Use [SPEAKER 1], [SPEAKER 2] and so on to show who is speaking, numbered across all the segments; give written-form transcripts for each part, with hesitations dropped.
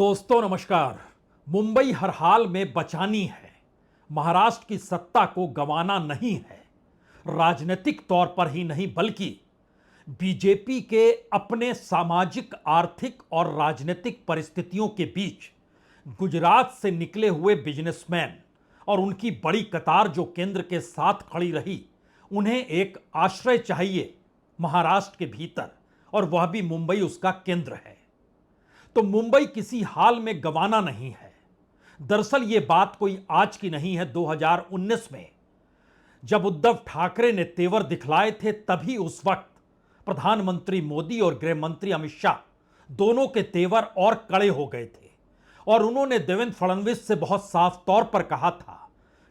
[SPEAKER 1] दोस्तों नमस्कार। मुंबई हर हाल में बचानी है, महाराष्ट्र की सत्ता को गंवाना नहीं है। राजनीतिक तौर पर ही नहीं बल्कि बीजेपी के अपने सामाजिक, आर्थिक और राजनीतिक परिस्थितियों के बीच गुजरात से निकले हुए बिजनेसमैन और उनकी बड़ी कतार जो केंद्र के साथ खड़ी रही, उन्हें एक आश्रय चाहिए महाराष्ट्र के भीतर, और वह भी मुंबई उसका केंद्र है। तो मुंबई किसी हाल में गंवाना नहीं है। दरअसल यह बात कोई आज की नहीं है। 2019 में जब उद्धव ठाकरे ने तेवर दिखलाए थे, तभी उस वक्त प्रधानमंत्री मोदी और गृह मंत्री अमित शाह दोनों के तेवर और कड़े हो गए थे और उन्होंने देवेंद्र फडणवीस से बहुत साफ तौर पर कहा था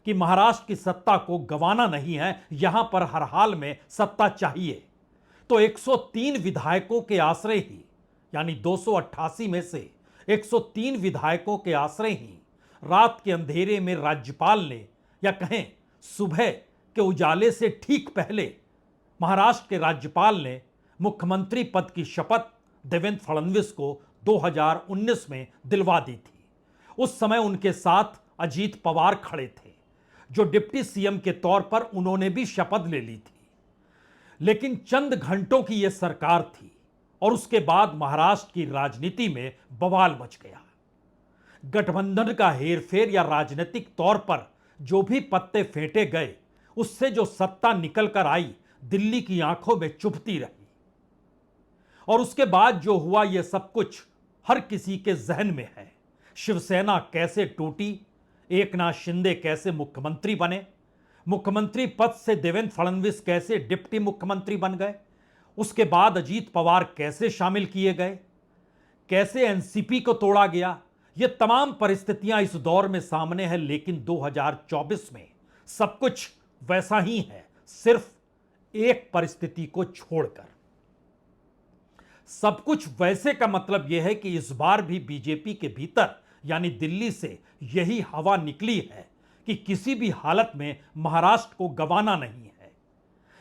[SPEAKER 1] कि महाराष्ट्र की सत्ता को गंवाना नहीं है, यहां पर हर हाल में सत्ता चाहिए। तो 103 विधायकों के आश्रय ही, यानी 288 में से 103 विधायकों के आश्रय ही रात के अंधेरे में राज्यपाल ने, या कहें सुबह के उजाले से ठीक पहले महाराष्ट्र के राज्यपाल ने मुख्यमंत्री पद की शपथ देवेंद्र फडणवीस को 2019 में दिलवा दी थी। उस समय उनके साथ अजीत पवार खड़े थे, जो डिप्टी सीएम के तौर पर उन्होंने भी शपथ ले ली थी। लेकिन चंद घंटों की यह सरकार थी और उसके बाद महाराष्ट्र की राजनीति में बवाल मच गया। गठबंधन का हेरफेर या राजनीतिक तौर पर जो भी पत्ते फेंटे गए, उससे जो सत्ता निकल कर आई, दिल्ली की आंखों में चुभती रही। और उसके बाद जो हुआ, यह सब कुछ हर किसी के जहन में है। शिवसेना कैसे टूटी, एकनाथ शिंदे कैसे मुख्यमंत्री बने, मुख्यमंत्री पद से देवेंद्र फडणवीस कैसे डिप्टी मुख्यमंत्री बन गए, उसके बाद अजीत पवार कैसे शामिल किए गए, कैसे एनसीपी को तोड़ा गया, ये तमाम परिस्थितियां इस दौर में सामने है। लेकिन 2024 में सब कुछ वैसा ही है, सिर्फ एक परिस्थिति को छोड़कर। सब कुछ वैसे का मतलब यह है कि इस बार भी बीजेपी के भीतर यानी दिल्ली से यही हवा निकली है कि किसी भी हालत में महाराष्ट्र को गंवाना नहीं है।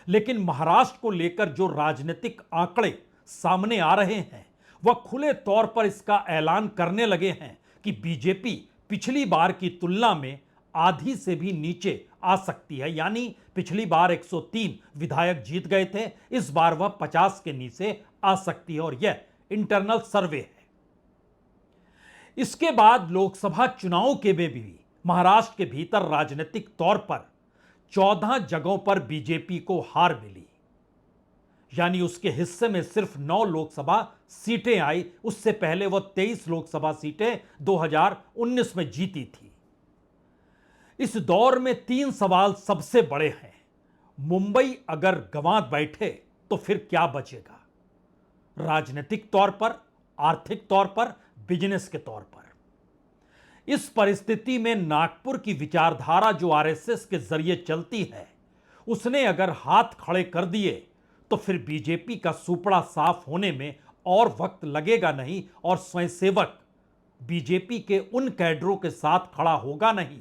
[SPEAKER 1] लेकिन महाराष्ट्र को लेकर जो राजनीतिक आंकड़े सामने आ रहे हैं, वह खुले तौर पर इसका ऐलान करने लगे हैं कि बीजेपी पिछली बार की तुलना में आधी से भी नीचे आ सकती है। यानी पिछली बार 103 विधायक जीत गए थे, इस बार वह 50 के नीचे आ सकती है, और यह इंटरनल सर्वे है। इसके बाद लोकसभा चुनाव के में भी महाराष्ट्र के भीतर राजनीतिक तौर पर 14 जगहों पर बीजेपी को हार मिली, यानी उसके हिस्से में सिर्फ 9 लोकसभा सीटें आई। उससे पहले वह 23 लोकसभा सीटें 2019 में जीती थी। इस दौर में 3 सवाल सबसे बड़े हैं। मुंबई अगर गंवा बैठे तो फिर क्या बचेगा, राजनीतिक तौर पर, आर्थिक तौर पर, बिजनेस के तौर पर। इस परिस्थिति में नागपुर की विचारधारा जो आरएसएस के जरिए चलती है, उसने अगर हाथ खड़े कर दिए तो फिर बीजेपी का सुपड़ा साफ होने में और वक्त लगेगा नहीं, और स्वयंसेवक बीजेपी के उन कैडरों के साथ खड़ा होगा नहीं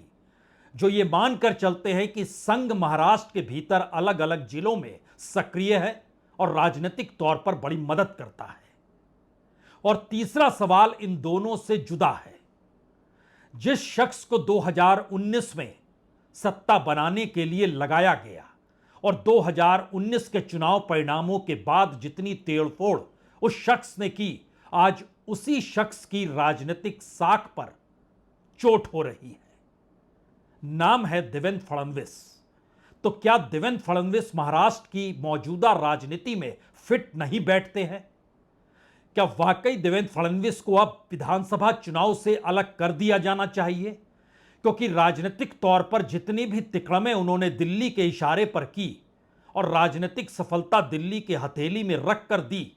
[SPEAKER 1] जो ये मानकर चलते हैं कि संघ महाराष्ट्र के भीतर अलग अलग जिलों में सक्रिय है और राजनीतिक तौर पर बड़ी मदद करता है। और तीसरा सवाल इन दोनों से जुदा है। जिस शख्स को 2019 में सत्ता बनाने के लिए लगाया गया और 2019 के चुनाव परिणामों के बाद जितनी तोड़फोड़ उस शख्स ने की, आज उसी शख्स की राजनीतिक साख पर चोट हो रही है। नाम है देवेंद्र फडणवीस। तो क्या देवेंद्र फडणवीस महाराष्ट्र की मौजूदा राजनीति में फिट नहीं बैठते हैं? क्या वाकई देवेंद्र फडणवीस को अब विधानसभा चुनाव से अलग कर दिया जाना चाहिए? क्योंकि राजनीतिक तौर पर जितनी भी तिकड़में उन्होंने दिल्ली के इशारे पर की और राजनीतिक सफलता दिल्ली के हथेली में रख कर दी,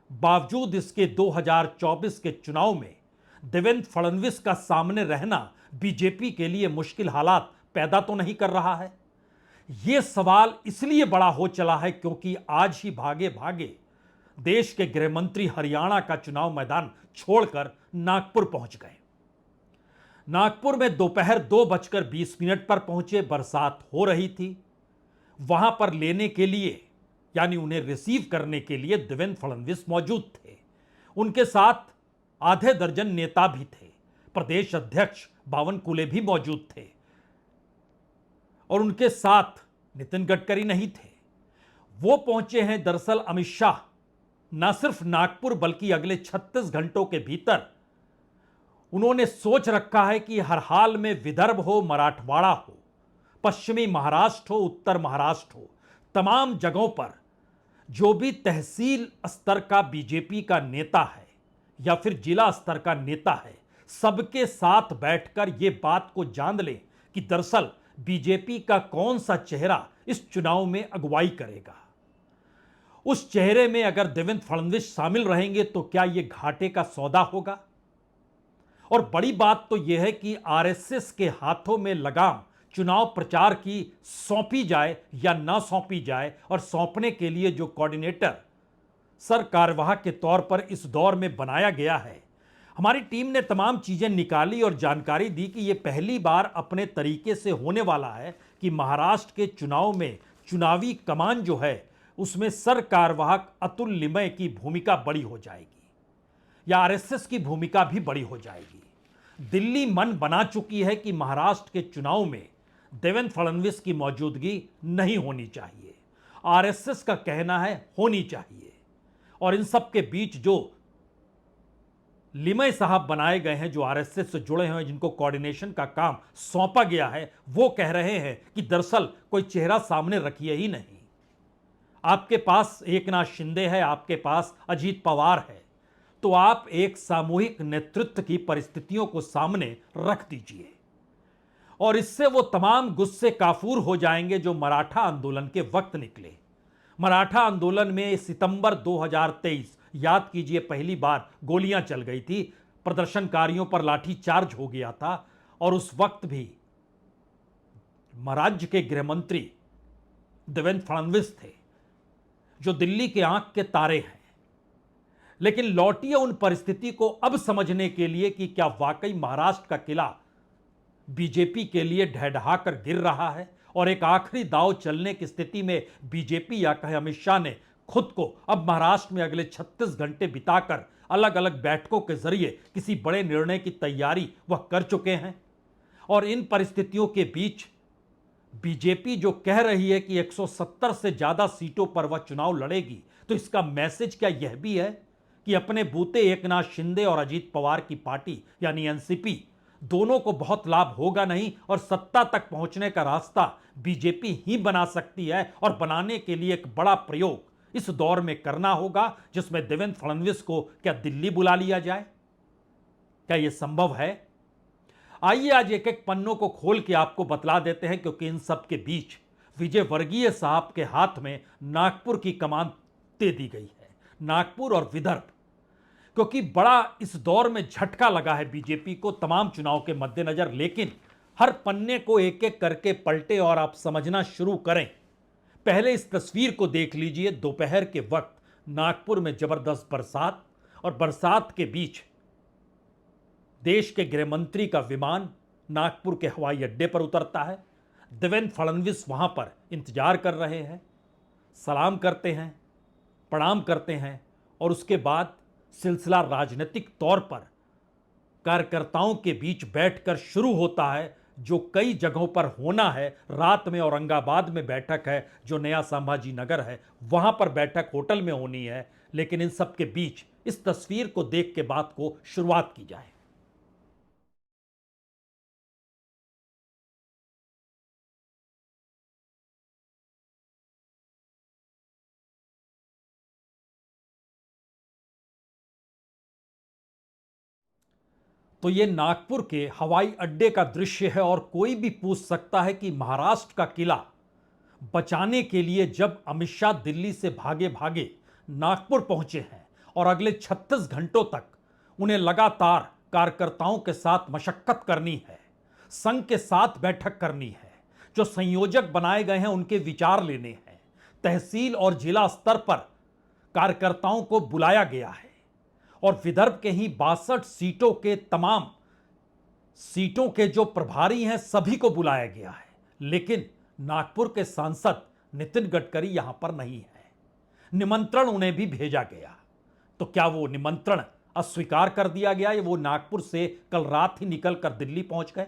[SPEAKER 1] बावजूद इसके 2024 के चुनाव में देवेंद्र फडणवीस का सामने रहना बीजेपी के लिए मुश्किल हालात पैदा तो नहीं कर रहा है? यह सवाल इसलिए बड़ा हो चला है क्योंकि आज ही भागे भागे देश के गृह मंत्री हरियाणा का चुनाव मैदान छोड़कर नागपुर पहुंच गए। नागपुर में दोपहर 2:20 पर पहुंचे। बरसात हो रही थी। वहां पर लेने के लिए, यानी उन्हें रिसीव करने के लिए देवेंद्र फडणवीस मौजूद थे। उनके साथ आधे दर्जन नेता भी थे। प्रदेश अध्यक्ष बावनकुले भी मौजूद थे और उनके साथ नितिन गडकरी नहीं थे। वो पहुंचे हैं दरअसल अमित शाह न सिर्फ नागपुर बल्कि अगले 36 घंटों के भीतर उन्होंने सोच रखा है कि हर हाल में विदर्भ हो, मराठवाड़ा हो, पश्चिमी महाराष्ट्र हो, उत्तर महाराष्ट्र हो, तमाम जगहों पर जो भी तहसील स्तर का बीजेपी का नेता है या फिर जिला स्तर का नेता है, सबके साथ बैठकर यह बात को जान ले कि दरअसल बीजेपी का कौन सा चेहरा इस चुनाव में अगुवाई करेगा। उस चेहरे में अगर देवेंद्र फडणवीस शामिल रहेंगे तो क्या यह घाटे का सौदा होगा? और बड़ी बात तो यह है कि आरएसएस के हाथों में लगाम चुनाव प्रचार की सौंपी जाए या ना सौंपी जाए, और सौंपने के लिए जो कोऑर्डिनेटर सर कार्यवाह के तौर पर इस दौर में बनाया गया है, हमारी टीम ने तमाम चीजें निकाली और जानकारी दी कि यह पहली बार अपने तरीके से होने वाला है कि महाराष्ट्र के चुनाव में चुनावी कमान जो है उसमें सर कार्यवाहक अतुल लिमय की भूमिका बड़ी हो जाएगी या आरएसएस की भूमिका भी बड़ी हो जाएगी। दिल्ली मन बना चुकी है कि महाराष्ट्र के चुनाव में देवेंद्र फडणवीस की मौजूदगी नहीं होनी चाहिए। आरएसएस का कहना है होनी चाहिए। और इन सब के बीच जो लिमय साहब बनाए गए हैं, जो आरएसएस से जुड़े हैं, जिनको कोऑर्डिनेशन का काम सौंपा गया है, वो कह रहे हैं कि दरअसल कोई चेहरा सामने रखिए ही नहीं। आपके पास एकनाथ शिंदे है, आपके पास अजीत पवार है, तो आप एक सामूहिक नेतृत्व की परिस्थितियों को सामने रख दीजिए और इससे वो तमाम गुस्से काफूर हो जाएंगे जो मराठा आंदोलन के वक्त निकले। मराठा आंदोलन में सितंबर 2023, याद कीजिए, पहली बार गोलियां चल गई थी, प्रदर्शनकारियों पर लाठी चार्ज हो गया था और उस वक्त भी राज्य के गृह मंत्री देवेंद्र फडणवीस थे जो दिल्ली के आंख के तारे हैं। लेकिन लौटिए उन परिस्थिति को अब समझने के लिए कि क्या वाकई महाराष्ट्र का किला बीजेपी के लिए ढहढहाकर गिर रहा है और एक आखिरी दांव चलने की स्थिति में बीजेपी या कहे अमित शाह ने खुद को अब महाराष्ट्र में अगले 36 घंटे बिताकर अलग अलग बैठकों के जरिए किसी बड़े निर्णय की तैयारी वह कर चुके हैं। और इन परिस्थितियों के बीच बीजेपी जो कह रही है कि 170 से ज्यादा सीटों पर वह चुनाव लड़ेगी, तो इसका मैसेज क्या यह भी है कि अपने बूते एकनाथ शिंदे और अजीत पवार की पार्टी यानी एनसीपी दोनों को बहुत लाभ होगा नहीं और सत्ता तक पहुंचने का रास्ता बीजेपी ही बना सकती है। और बनाने के लिए एक बड़ा प्रयोग इस दौर में करना होगा जिसमें देवेंद्र फडणवीस को क्या दिल्ली बुला लिया जाए। क्या यह संभव है? आइए आज एक एक पन्नों को खोल के आपको बतला देते हैं, क्योंकि इन सब के बीच विजय वर्गीय साहब के हाथ में नागपुर की कमान दे दी गई है, नागपुर और विदर्भ, क्योंकि बड़ा इस दौर में झटका लगा है बीजेपी को तमाम चुनाव के मद्देनजर। लेकिन हर पन्ने को एक एक करके पलटे और आप समझना शुरू करें। पहले इस तस्वीर को देख लीजिए। दोपहर के वक्त नागपुर में जबरदस्त बरसात और बरसात के बीच देश के गृह मंत्री का विमान नागपुर के हवाई अड्डे पर उतरता है। देवेंद्र फडणवीस वहां पर इंतजार कर रहे हैं, सलाम करते हैं, प्रणाम करते हैं और उसके बाद सिलसिला राजनीतिक तौर पर कार्यकर्ताओं के बीच बैठकर शुरू होता है, जो कई जगहों पर होना है। रात में औरंगाबाद में बैठक है, जो नया संभाजी नगर है वहां पर बैठक होटल में होनी है। लेकिन इन सब के बीच इस तस्वीर को देख के बात को शुरुआत की जाए। तो ये नागपुर के हवाई अड्डे का दृश्य है और कोई भी पूछ सकता है कि महाराष्ट्र का किला बचाने के लिए जब अमित शाह दिल्ली से भागे भागे नागपुर पहुंचे हैं और अगले 36 घंटों तक उन्हें लगातार कार्यकर्ताओं के साथ मशक्कत करनी है, संघ के साथ बैठक करनी है, जो संयोजक बनाए गए हैं उनके विचार लेने हैं, तहसील और जिला स्तर पर कार्यकर्ताओं को बुलाया गया है और विदर्भ के ही 62 सीटों के तमाम सीटों के जो प्रभारी हैं सभी को बुलाया गया है। लेकिन नागपुर के सांसद नितिन गडकरी यहां पर नहीं है। निमंत्रण उन्हें भी भेजा गया, तो क्या वो निमंत्रण अस्वीकार कर दिया गया। ये वो नागपुर से कल रात ही निकल कर दिल्ली पहुंच गए।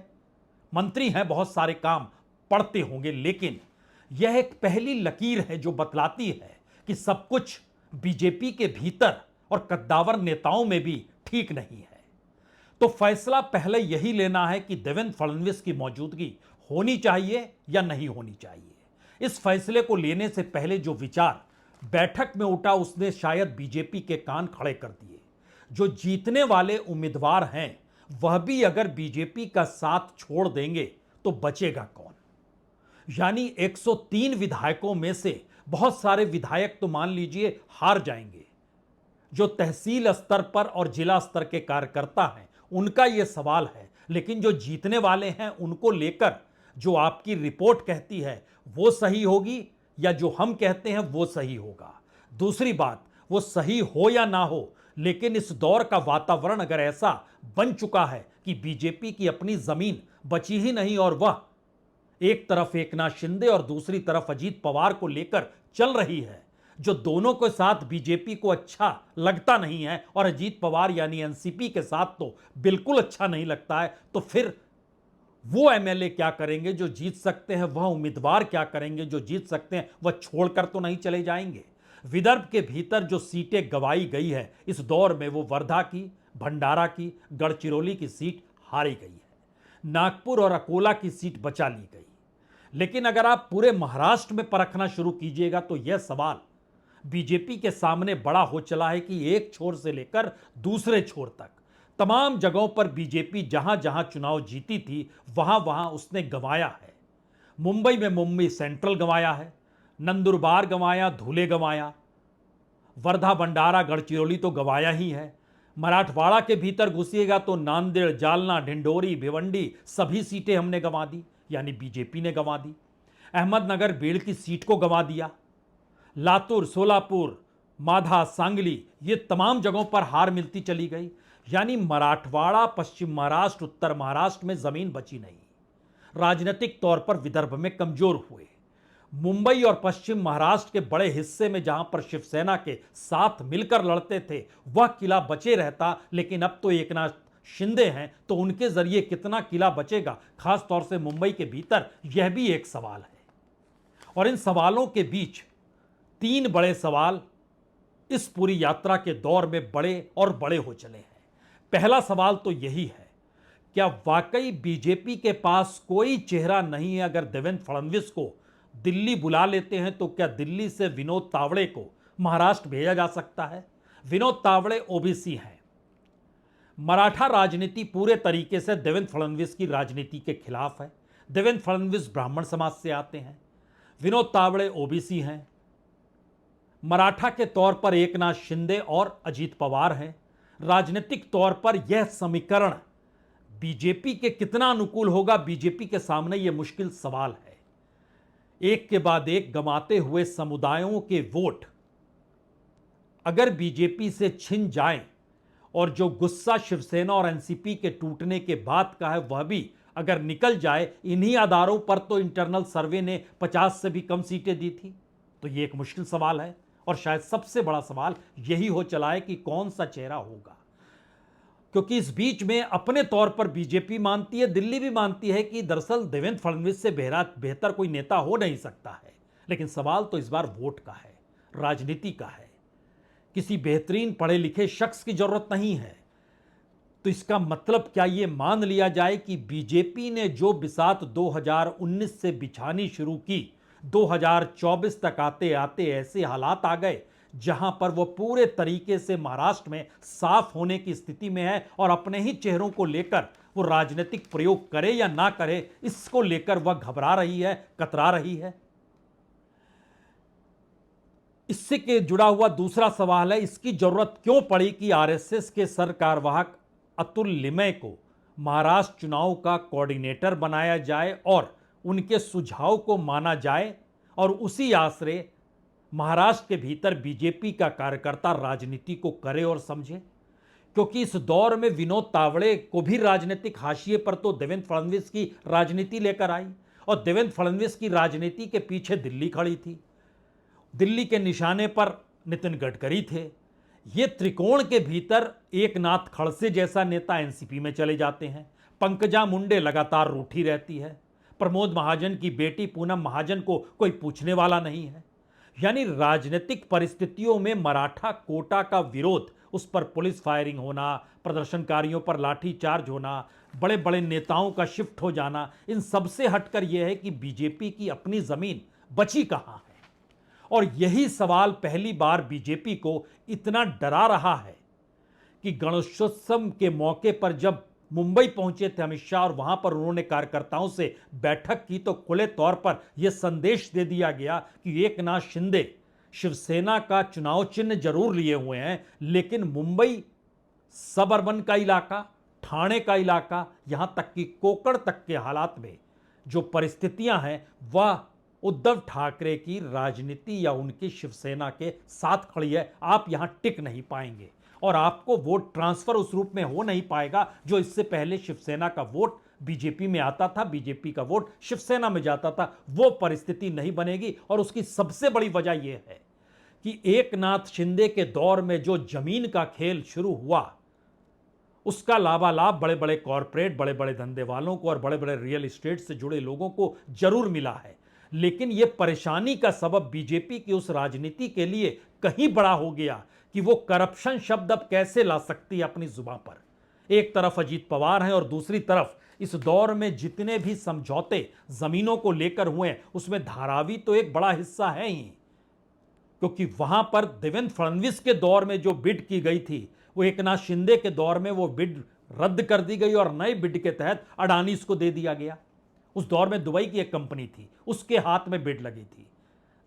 [SPEAKER 1] मंत्री हैं, बहुत सारे काम पड़ते होंगे, लेकिन यह एक पहली लकीर है जो बतलाती है कि सब कुछ बीजेपी के भीतर और कद्दावर नेताओं में भी ठीक नहीं है। तो फैसला पहले यही लेना है कि देवेंद्र फडणवीस की मौजूदगी होनी चाहिए या नहीं होनी चाहिए। इस फैसले को लेने से पहले जो विचार बैठक में उठा उसने शायद बीजेपी के कान खड़े कर दिए। जो जीतने वाले उम्मीदवार हैं वह भी अगर बीजेपी का साथ छोड़ देंगे तो बचेगा कौन। यानी 103 विधायकों में से बहुत सारे विधायक तो मान लीजिए हार जाएंगे। जो तहसील स्तर पर और जिला स्तर के कार्यकर्ता हैं उनका यह सवाल है, लेकिन जो जीतने वाले हैं उनको लेकर जो आपकी रिपोर्ट कहती है वो सही होगी या जो हम कहते हैं वो सही होगा। दूसरी बात, वो सही हो या ना हो, लेकिन इस दौर का वातावरण अगर ऐसा बन चुका है कि बीजेपी की अपनी जमीन बची ही नहीं और वह एक तरफ एकनाथ शिंदे और दूसरी तरफ अजीत पवार को लेकर चल रही है, जो दोनों के साथ बीजेपी को अच्छा लगता नहीं है और अजीत पवार यानी एनसीपी के साथ तो बिल्कुल अच्छा नहीं लगता है, तो फिर वो एमएलए क्या करेंगे जो जीत सकते हैं, वह उम्मीदवार क्या करेंगे जो जीत सकते हैं, वह छोड़कर तो नहीं चले जाएंगे। विदर्भ के भीतर जो सीटें गंवाई गई है इस दौर में, वो वर्धा की, भंडारा की, गढ़चिरौली की सीट हारी गई है। नागपुर और अकोला की सीट बचा ली गई। लेकिन अगर आप पूरे महाराष्ट्र में परखना शुरू कीजिएगा तो यह सवाल बीजेपी के सामने बड़ा हो चला है कि एक छोर से लेकर दूसरे छोर तक तमाम जगहों पर बीजेपी जहां जहां चुनाव जीती थी वहां वहां उसने गंवाया है। मुंबई में मुंबई सेंट्रल गंवाया है, नंदुरबार गंवाया, धुले गंवाया, वर्धा, भंडारा, गढ़चिरौली तो गंवाया ही है। मराठवाड़ा के भीतर घुसिएगा तो नांदेड़, जालना, ढिंडोरी, भिवंडी सभी सीटें हमने गंवा दी, यानी बीजेपी ने गंवा दी। अहमदनगर, बीड़ की सीट को गंवा दिया। लातूर, सोलापुर, माधा, सांगली, ये तमाम जगहों पर हार मिलती चली गई। यानी मराठवाड़ा, पश्चिम महाराष्ट्र, उत्तर महाराष्ट्र में जमीन बची नहीं। राजनीतिक तौर पर विदर्भ में कमजोर हुए। मुंबई और पश्चिम महाराष्ट्र के बड़े हिस्से में जहां पर शिवसेना के साथ मिलकर लड़ते थे वह किला बचे रहता, लेकिन अब तो एकनाथ शिंदे हैं तो उनके जरिए कितना किला बचेगा, खास तौर से मुंबई के भीतर, यह भी एक सवाल है। और इन सवालों के बीच तीन बड़े सवाल इस पूरी यात्रा के दौर में बड़े और बड़े हो चले हैं। पहला सवाल तो यही है, क्या वाकई बीजेपी के पास कोई चेहरा नहीं है? अगर देवेंद्र फडणवीस को दिल्ली बुला लेते हैं तो क्या दिल्ली से विनोद तावड़े को महाराष्ट्र भेजा जा सकता है? विनोद तावड़े ओबीसी हैं। मराठा राजनीति पूरे तरीके से देवेंद्र फडणवीस की राजनीति के खिलाफ है। देवेंद्र फडणवीस ब्राह्मण समाज से आते हैं, विनोद तावड़े ओबीसी हैं। मराठा के तौर पर एकनाथ शिंदे और अजीत पवार हैं। राजनीतिक तौर पर यह समीकरण बीजेपी के कितना अनुकूल होगा, बीजेपी के सामने यह मुश्किल सवाल है। एक के बाद एक गंवाते हुए समुदायों के वोट अगर बीजेपी से छिन जाएं और जो गुस्सा शिवसेना और एनसीपी के टूटने के बाद का है वह भी अगर निकल जाए, इन्हीं आधारों पर तो इंटरनल सर्वे ने 50 से भी कम सीटें दी थी। तो यह एक मुश्किल सवाल है और शायद सबसे बड़ा सवाल यही हो चला है कि कौन सा चेहरा होगा, क्योंकि इस बीच में अपने तौर पर बीजेपी मानती है, दिल्ली भी मानती है कि दरअसल देवेंद्र फडणवीस से बेहतर कोई नेता हो नहीं सकता है। लेकिन सवाल तो इस बार वोट का है, राजनीति का है। किसी बेहतरीन पढ़े लिखे शख्स की जरूरत नहीं है। तो इसका मतलब क्या यह मान लिया जाए कि बीजेपी ने जो बिसात 2019 से बिछानी शुरू की, 2024 तक आते आते ऐसे हालात आ गए जहां पर वो पूरे तरीके से महाराष्ट्र में साफ होने की स्थिति में है और अपने ही चेहरों को लेकर वो राजनीतिक प्रयोग करे या ना करे, इसको लेकर वह घबरा रही है, कतरा रही है। इससे के जुड़ा हुआ दूसरा सवाल है, इसकी जरूरत क्यों पड़ी कि आरएसएस के सरकारवाहक अतुल लिमय को महाराष्ट्र चुनाव का कोऑर्डिनेटर बनाया जाए और उनके सुझाव को माना जाए और उसी आसरे महाराष्ट्र के भीतर बीजेपी का कार्यकर्ता राजनीति को करे और समझे। क्योंकि इस दौर में विनोद तावड़े को भी राजनीतिक हाशिए पर तो देवेंद्र फडणवीस की राजनीति लेकर आई और देवेंद्र फडणवीस की राजनीति के पीछे दिल्ली खड़ी थी। दिल्ली के निशाने पर नितिन गडकरी थे। ये त्रिकोण के भीतर एकनाथ खड़से जैसा नेता एनसीपी में चले जाते हैं, पंकजा मुंडे लगातार रूठी रहती है, प्रमोद महाजन की बेटी पूनम महाजन को कोई पूछने वाला नहीं है। यानी राजनीतिक परिस्थितियों में मराठा कोटा का विरोध, उस पर पुलिस फायरिंग होना, प्रदर्शनकारियों पर लाठीचार्ज होना, बड़े बड़े नेताओं का शिफ्ट हो जाना, इन सबसे हटकर यह है कि बीजेपी की अपनी जमीन बची कहां है। और यही सवाल पहली बार बीजेपी को इतना डरा रहा है कि गणेशोत्सव के मौके पर जब मुंबई पहुंचे थे अमित शाह और वहां पर उन्होंने कार्यकर्ताओं से बैठक की तो खुले तौर पर यह संदेश दे दिया गया कि एकनाथ शिंदे शिवसेना का चुनाव चिन्ह जरूर लिए हुए हैं, लेकिन मुंबई सब अर्बन का इलाका, ठाणे का इलाका, यहां तक कि कोकण तक के हालात में जो परिस्थितियां हैं वह उद्धव ठाकरे की राजनीति या उनकी शिवसेना के साथ खड़ी है। आप यहां टिक नहीं पाएंगे और आपको वोट ट्रांसफर उस रूप में हो नहीं पाएगा जो इससे पहले शिवसेना का वोट बीजेपी में आता था, बीजेपी का वोट शिवसेना में जाता था, वो परिस्थिति नहीं बनेगी। और उसकी सबसे बड़ी वजह यह है कि एकनाथ शिंदे के दौर में जो जमीन का खेल शुरू हुआ उसका लाभालाभ बड़े बड़े कॉरपोरेट, बड़े बड़े धंधे वालों को और बड़े बड़े रियल एस्टेट से जुड़े लोगों को जरूर मिला है, लेकिन यह परेशानी का सबब बीजेपी की उस राजनीति के लिए कहीं बड़ा हो गया कि वो करप्शन शब्द अब कैसे ला सकती है अपनी जुबान पर। एक तरफ अजीत पवार हैं और दूसरी तरफ इस दौर में जितने भी समझौते जमीनों को लेकर हुए हैं उसमें धारावी तो एक बड़ा हिस्सा है ही, क्योंकि वहां पर देवेंद्र फडणवीस के दौर में जो बिड की गई थी वो एकनाथ शिंदे के दौर में वो बिड रद्द कर दी गई और नए बिड के तहत अडानी इसको दे दिया गया। उस दौर में दुबई की एक कंपनी थी, उसके हाथ में बिड लगी थी,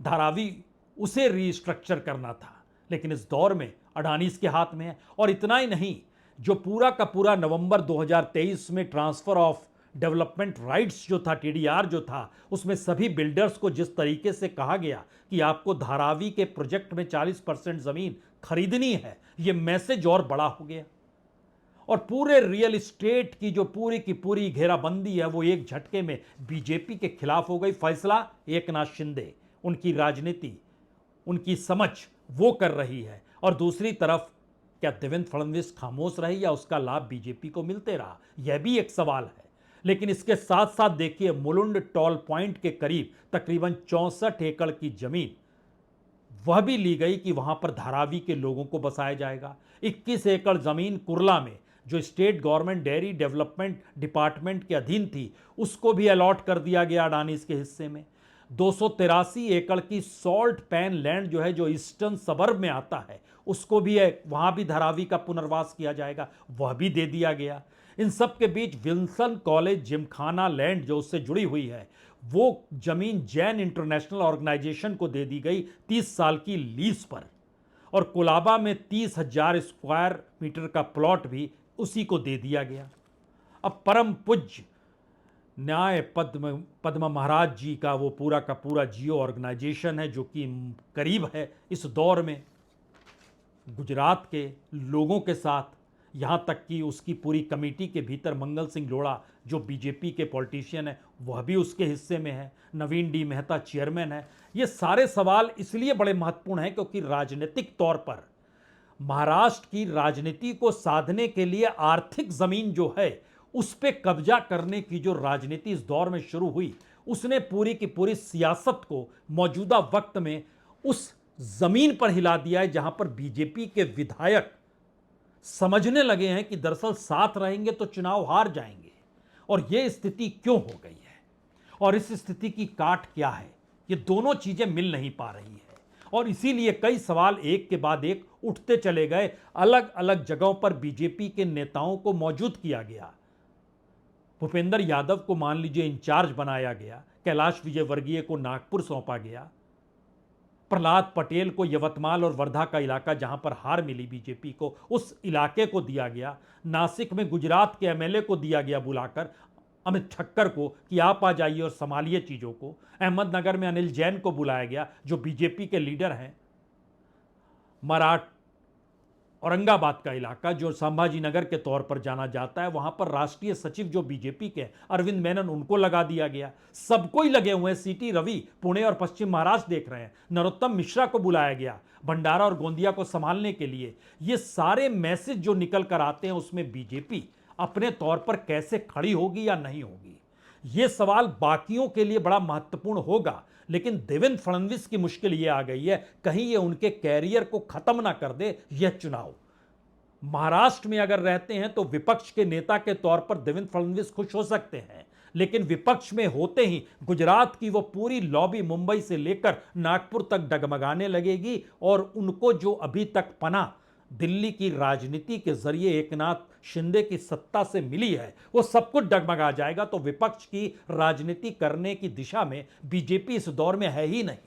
[SPEAKER 1] धारावी उसे रीस्ट्रक्चर करना था, लेकिन इस दौर में अडानी इसके हाथ में है। और इतना ही नहीं, जो पूरा का पूरा नवंबर 2023 में ट्रांसफर ऑफ डेवलपमेंट राइट्स जो था, टीडीआर जो था, उसमें सभी बिल्डर्स को जिस तरीके से कहा गया कि आपको धारावी के प्रोजेक्ट में 40% जमीन खरीदनी है, यह मैसेज और बड़ा हो गया। और पूरे रियल एस्टेट की जो पूरी की पूरी घेराबंदी है वो एक झटके में बीजेपी के खिलाफ हो गई। फैसला एकनाथ शिंदे, उनकी राजनीति, उनकी समझ वो कर रही है। और दूसरी तरफ क्या देवेंद्र फडणवीस खामोश रहे या उसका लाभ बीजेपी को मिलते रहा, यह भी एक सवाल है। लेकिन इसके साथ साथ देखिए, मुलुंड टॉल पॉइंट के करीब तकरीबन 64 एकड़ की जमीन वह भी ली गई कि वहां पर धारावी के लोगों को बसाया जाएगा। 21 एकड़ जमीन कुर्ला में जो state government dairy development department के अधीन थी उसको भी अलॉट कर दिया गया अडानीज के हिस्से में। 283 एकड़ की सॉल्ट पैन लैंड जो है, जो ईस्टर्न सबर्ब में आता है, उसको भी है, वहां भी धारावी का पुनर्वास किया जाएगा, वह भी दे दिया गया। इन सब के बीच विल्सन कॉलेज जिमखाना लैंड जो उससे जुड़ी हुई है, वो जमीन जैन इंटरनेशनल ऑर्गेनाइजेशन को दे दी गई 30 साल की लीज पर। और कोलाबा में 30,000 स्क्वायर मीटर का प्लॉट भी उसी को दे दिया गया। अब परम पूज्य न्याय पद्म महाराज जी का वो पूरा का पूरा जियो ऑर्गेनाइजेशन है जो कि करीब है इस दौर में गुजरात के लोगों के साथ, यहाँ तक कि उसकी पूरी कमेटी के भीतर मंगल सिंह लोढ़ा जो बीजेपी के पॉलिटिशियन है वह भी उसके हिस्से में है, नवीन डी मेहता चेयरमैन है। ये सारे सवाल इसलिए बड़े महत्वपूर्ण हैं क्योंकि राजनीतिक तौर पर महाराष्ट्र की राजनीति को साधने के लिए आर्थिक जमीन जो है उस पर कब्जा करने की जो राजनीति इस दौर में शुरू हुई, उसने पूरी की पूरी सियासत को मौजूदा वक्त में उस जमीन पर हिला दिया है जहां पर बीजेपी के विधायक समझने लगे हैं कि दरअसल साथ रहेंगे तो चुनाव हार जाएंगे। और यह स्थिति क्यों हो गई है और इस स्थिति की काट क्या है, ये दोनों चीजें मिल नहीं पा रही है। और इसीलिए कई सवाल एक के बाद एक उठते चले गए। अलग अलग जगहों पर बीजेपी के नेताओं को मौजूद किया गया। भूपेंद्र यादव को मान लीजिए इंचार्ज बनाया गया, कैलाश विजयवर्गीय को नागपुर सौंपा गया, प्रहलाद पटेल को यवतमाल और वर्धा का इलाका जहां पर हार मिली बीजेपी को उस इलाके को दिया गया, नासिक में गुजरात के एमएलए को दिया गया बुलाकर, अमित ठक्कर को कि आप आ जाइए और संभालिए चीजों को, अहमदनगर में अनिल जैन को बुलाया गया जो बीजेपी के लीडर हैं, औरंगाबाद का इलाका जो संभाजी नगर के तौर पर जाना जाता है, वहां पर राष्ट्रीय सचिव जो बीजेपी के अरविंद मेनन, उनको लगा दिया गया। सबको ही लगे हुए हैं। सीटी रवि पुणे और पश्चिम महाराष्ट्र देख रहे हैं। नरोत्तम मिश्रा को बुलाया गया भंडारा और गोंदिया को संभालने के लिए। ये सारे मैसेज जो निकल कर आते हैं, उसमें बीजेपी अपने तौर पर कैसे खड़ी होगी या नहीं होगी, यह सवाल बाकियों के लिए बड़ा महत्वपूर्ण होगा। लेकिन देवेंद्र फडणवीस की मुश्किल यह आ गई है, कहीं ये उनके कैरियर को खत्म ना कर दे यह चुनाव। महाराष्ट्र में अगर रहते हैं तो विपक्ष के नेता के तौर पर देवेंद्र फडणवीस खुश हो सकते हैं, लेकिन विपक्ष में होते ही गुजरात की वो पूरी लॉबी मुंबई से लेकर नागपुर तक डगमगाने लगेगी और उनको जो अभी तक पना दिल्ली की राजनीति के जरिए एकनाथ शिंदे की सत्ता से मिली है, वो सब कुछ डगमगा जाएगा। तो विपक्ष की राजनीति करने की दिशा में बीजेपी इस दौर में है ही नहीं।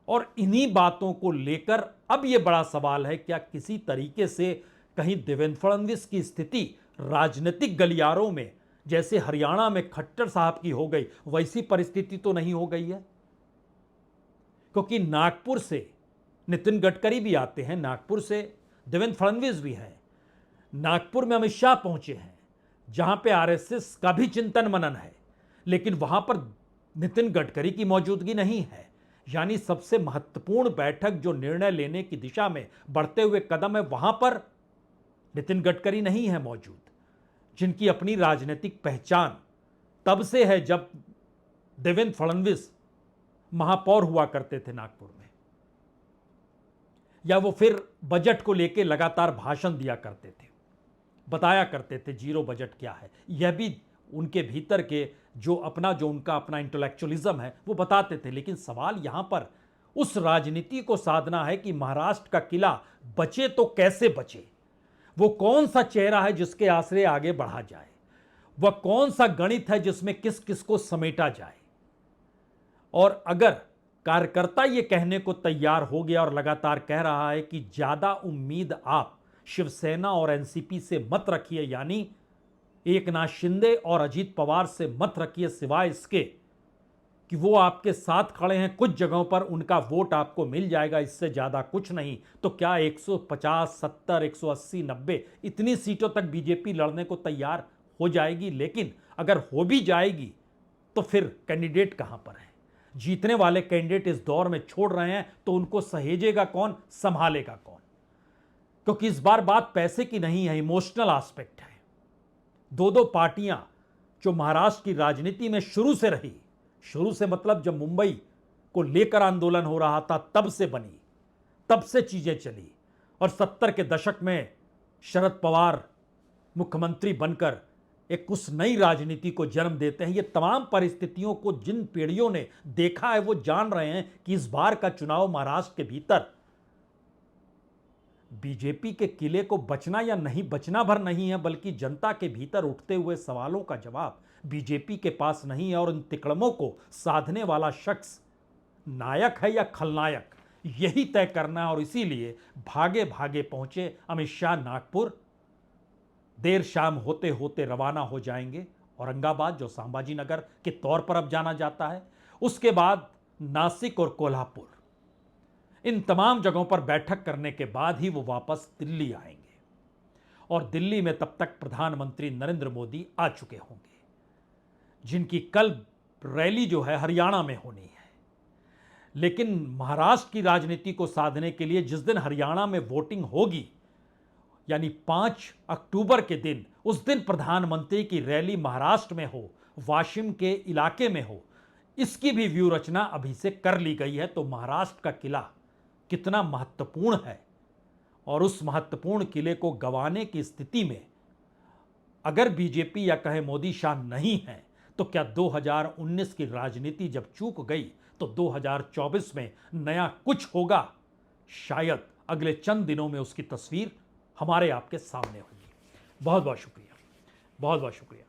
[SPEAKER 1] और इन्हीं बातों को लेकर अब यह बड़ा सवाल है, क्या किसी तरीके से कहीं देवेंद्र फडणवीस की स्थिति राजनीतिक गलियारों में जैसे हरियाणा में खट्टर साहब की हो गई, वैसी परिस्थिति तो नहीं हो गई है? क्योंकि नागपुर से नितिन गडकरी भी आते हैं, नागपुर से देवेंद्र फडणवीस भी हैं, नागपुर में अमित शाह पहुंचे हैं, जहां पे आरएसएस का भी चिंतन मनन है, लेकिन वहां पर नितिन गडकरी की मौजूदगी नहीं है। यानी सबसे महत्वपूर्ण बैठक जो निर्णय लेने की दिशा में बढ़ते हुए कदम है, वहां पर नितिन गडकरी नहीं है मौजूद, जिनकी अपनी राजनीतिक पहचान तब से है जब देवेंद्र फडणवीस महापौर हुआ करते थे नागपुर में, या वो फिर बजट को लेकर लगातार भाषण दिया करते थे, बताया करते थे जीरो बजट क्या है। यह भी उनके भीतर के जो उनका अपना इंटेलेक्चुअलिज्म है वो बताते थे। लेकिन सवाल यहां पर उस राजनीति को साधना है कि महाराष्ट्र का किला बचे तो कैसे बचे, वो कौन सा चेहरा है जिसके आश्रय आगे बढ़ा जाए, वह कौन सा गणित है जिसमें किस किस को समेटा जाए। और अगर कार्यकर्ता ये कहने को तैयार हो गया और लगातार कह रहा है कि ज्यादा उम्मीद आप शिवसेना और एनसीपी से मत रखिए, यानी एकनाथ शिंदे और अजीत पवार से मत रखिए, सिवाय इसके कि वो आपके साथ खड़े हैं, कुछ जगहों पर उनका वोट आपको मिल जाएगा, इससे ज्यादा कुछ नहीं, तो क्या 150, 70, 180, 90 इतनी सीटों तक बीजेपी लड़ने को तैयार हो जाएगी? लेकिन अगर हो भी जाएगी तो फिर कैंडिडेट कहां पर है? जीतने वाले कैंडिडेट इस दौर में छोड़ रहे हैं, तो उनको सहेजेगा कौन, संभालेगा कौन? क्योंकि इस बार बात पैसे की नहीं है, इमोशनल एस्पेक्ट है। दो पार्टियां जो महाराष्ट्र की राजनीति में शुरू से रही, शुरू से मतलब जब मुंबई को लेकर आंदोलन हो रहा था तब से बनी, तब से चीजें चली, और 70 के दशक में शरद पवार मुख्यमंत्री बनकर एक उस नई राजनीति को जन्म देते हैं। ये तमाम परिस्थितियों को जिन पीढ़ियों ने देखा है वो जान रहे हैं कि इस बार का चुनाव महाराष्ट्र के भीतर बीजेपी के किले को बचना या नहीं बचना भर नहीं है, बल्कि जनता के भीतर उठते हुए सवालों का जवाब बीजेपी के पास नहीं है। और इन तिकड़मों को साधने वाला शख्स नायक है या खलनायक, यही तय करना है। और इसीलिए भागे भागे पहुंचे अमित शाह नागपुर, देर शाम होते होते रवाना हो जाएंगे औरंगाबाद, जो संभाजी नगर के तौर पर अब जाना जाता है, उसके बाद नासिक और कोल्हापुर, इन तमाम जगहों पर बैठक करने के बाद ही वो वापस दिल्ली आएंगे। और दिल्ली में तब तक प्रधानमंत्री नरेंद्र मोदी आ चुके होंगे, जिनकी कल रैली जो है हरियाणा में होनी है। लेकिन महाराष्ट्र की राजनीति को साधने के लिए जिस दिन हरियाणा में वोटिंग होगी, यानी 5 अक्टूबर के दिन, उस दिन प्रधानमंत्री की रैली महाराष्ट्र में हो, वाशिम के इलाके में हो, इसकी भी व्यू रचना अभी से कर ली गई है। तो महाराष्ट्र का किला कितना महत्वपूर्ण है, और उस महत्वपूर्ण किले को गंवाने की स्थिति में अगर बीजेपी या कहे मोदी शाह नहीं है, तो क्या 2019 की राजनीति जब चूक गई तो 2024 में नया कुछ होगा? शायद अगले चंद दिनों में उसकी तस्वीर हमारे आपके सामने होगी। बहुत बहुत शुक्रिया, बहुत बहुत शुक्रिया।